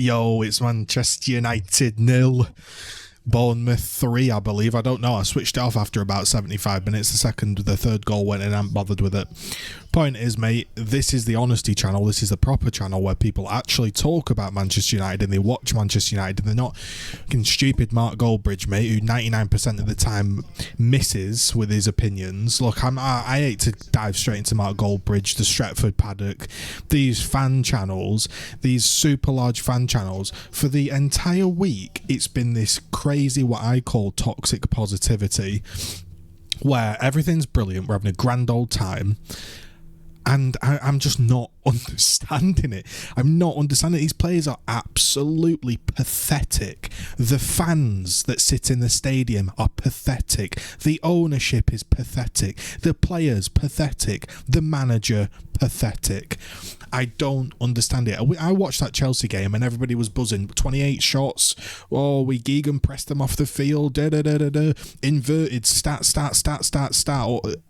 Yo, it's Manchester United 0, Bournemouth 3, I believe. I don't know. I switched it off after about 75 minutes. The third goal went in. I ain't bothered with it. Point is, mate, this is the honesty channel. This is the proper channel where people actually talk about Manchester United and they watch Manchester United, and they're not fucking stupid Mark Goldbridge, mate, who 99% of the time misses with his opinions. Look, I hate to dive straight into Mark Goldbridge, the Stretford Paddock, these fan channels, these super large fan channels. For the entire week, it's been this crazy, what I call toxic positivity, where everything's brilliant, we're having a grand old time. And I'm just not understanding it. I'm not understanding it. These players are absolutely pathetic. The fans that sit in the stadium are pathetic. The ownership is pathetic. The players, pathetic. The manager, pathetic. I don't understand it. I watched that Chelsea game and everybody was buzzing. 28 shots. Oh, we Gegan pressed them off the field. Inverted. Start.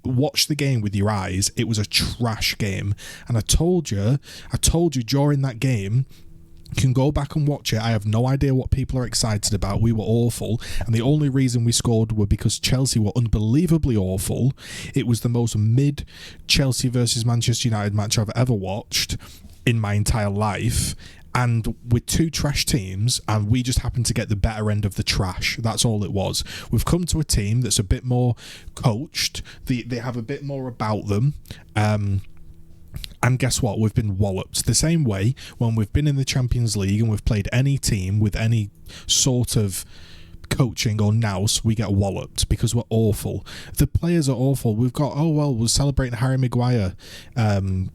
Watch the game with your eyes. It was a trash game. And I told you during that game, you can go back and watch it. I have no idea what people are excited about. We were awful, and the only reason we scored were because Chelsea were unbelievably awful. It was the most mid Chelsea versus Manchester United match I've ever watched in my entire life, and with two trash teams, and we just happened to get the better end of the trash. That's all it was. We've come to a team that's a bit more coached. They have a bit more about them. And guess what? We've been walloped. The same way when we've been in the Champions League and we've played any team with any sort of coaching or nous, we get walloped because we're awful. The players are awful. We've got, we're celebrating Harry Maguire. Been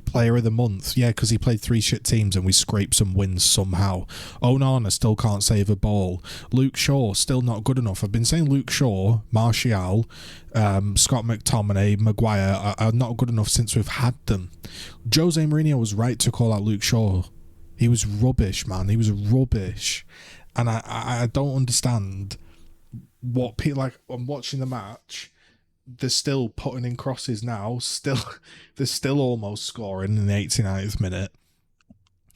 player of the month. Yeah, because he played 3 shit teams and we scraped some wins somehow. Onana still can't save a ball. Luke Shaw still not good enough. I've been saying Luke Shaw, Martial, Scott McTominay, Maguire are not good enough since we've had them. Jose Mourinho was right to call out Luke Shaw. He was rubbish, man. He was rubbish. And I don't understand what people, like, I'm watching the match, they're still putting in crosses now. They're still almost scoring in the 89th minute.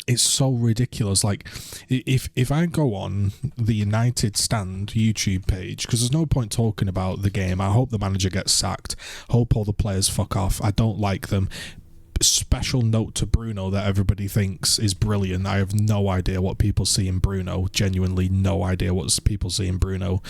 It's so ridiculous. Like, if I go on the United Stand YouTube page, because there's no point talking about the game. I hope the manager gets sacked. Hope all the players fuck off. I don't like them. Special note to Bruno that everybody thinks is brilliant. I have no idea what people see in Bruno. Genuinely no idea what people see in Bruno.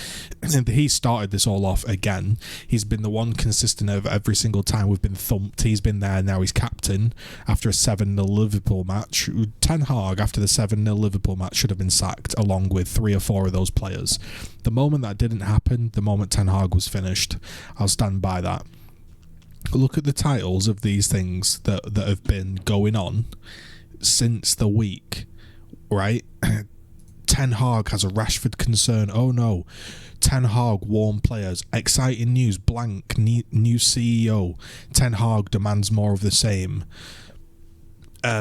He started this all off again. He's been the one consistent of every single time we've been thumped. He's been there. Now he's captain after a 7-0 Liverpool match. Ten Hag after the 7-0 Liverpool match should have been sacked along with 3 or 4 of those players. The moment that didn't happen, the moment Ten Hag was finished, I'll stand by that. Look at the titles of these things that have been going on since the week, right? Ten Hag has a Rashford concern. Oh no. Ten Hag warm players. Exciting news. Blank. New CEO. Ten Hag demands more of the same.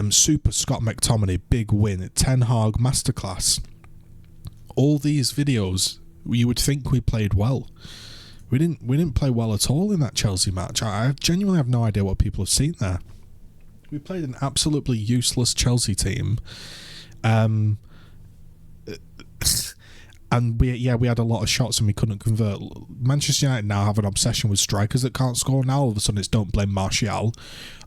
Super Scott McTominay. Big win. Ten Hag masterclass. All these videos, you would think we played well. We didn't play well at all in that Chelsea match. I genuinely have no idea what people have seen there. We played an absolutely useless Chelsea team. And we had a lot of shots and we couldn't convert. Manchester United now have an obsession with strikers that can't score. Now all of a sudden it's don't blame Martial.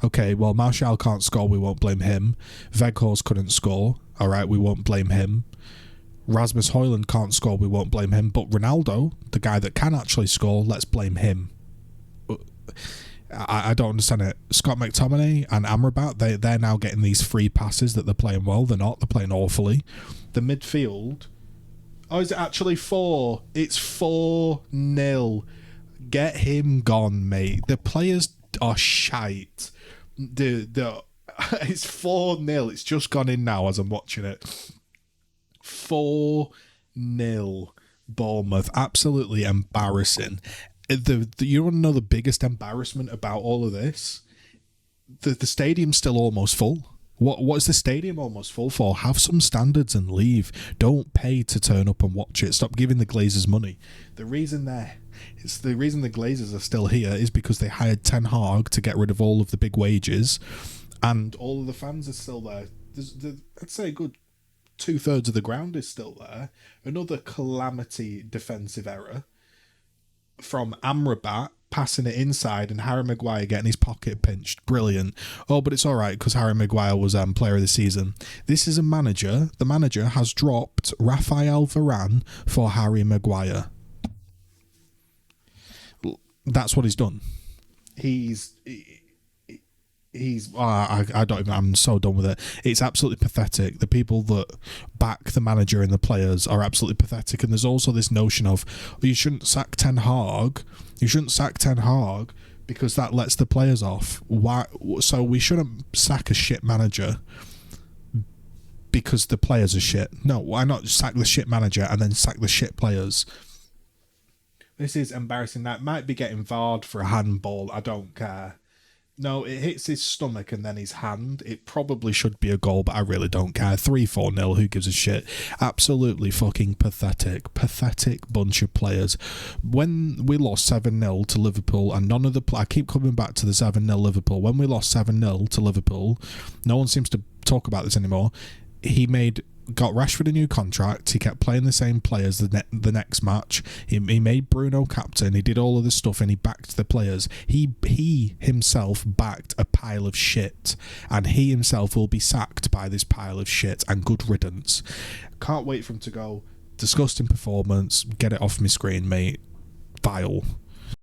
Okay, well, Martial can't score, we won't blame him. Weghorst couldn't score. All right, we won't blame him. Rasmus Højlund can't score, we won't blame him. But Ronaldo, the guy that can actually score, let's blame him. I don't understand it. Scott McTominay and Amrabat, they're now getting these free passes that they're playing well. They're not. They're playing awfully. The midfield... Oh, is it actually 4? It's 4-0. Get him gone, mate. The players are shite. It's 4-0. It's just gone in now as I'm watching it. 4-0 Bournemouth. Absolutely embarrassing. You want to know the biggest embarrassment about all of this? The stadium's still almost full. What is the stadium almost full for? Have some standards and leave. Don't pay to turn up and watch it. Stop giving the Glazers money. The reason the Glazers are still here is because they hired Ten Hag to get rid of all of the big wages, and all of the fans are still there I'd say a good 2/3 of the ground is still there. Another calamity defensive error from Amrabat passing it inside and Harry Maguire getting his pocket pinched. Brilliant. Oh, but it's all right because Harry Maguire was player of the season. This is a manager. The manager has dropped Raphael Varane for Harry Maguire. That's what he's done. I don't even, I'm so done with it. It's absolutely pathetic. The people that back the manager and the players are absolutely pathetic. And there's also this notion of, you shouldn't sack Ten Hag. You shouldn't sack Ten Hag because that lets the players off. Why? So we shouldn't sack a shit manager because the players are shit. No, why not sack the shit manager and then sack the shit players? This is embarrassing. That might be getting VAR'd for a handball. I don't care. No, it hits his stomach and then his hand. It probably should be a goal, but I really don't care. 3-4-0, who gives a shit? Absolutely fucking pathetic. Pathetic bunch of players. When we lost 7-0 to Liverpool, and none of the... I keep coming back to the 7-0 Liverpool. When we lost 7-0 to Liverpool, no one seems to talk about this anymore. Got Rashford a new contract. He kept playing the same players the next match. He made Bruno captain. He did all of this stuff and he backed the players. He himself backed a pile of shit, and he himself will be sacked by this pile of shit, and good riddance. Can't wait for him to go. Disgusting performance. Get it off my screen, mate. Vile.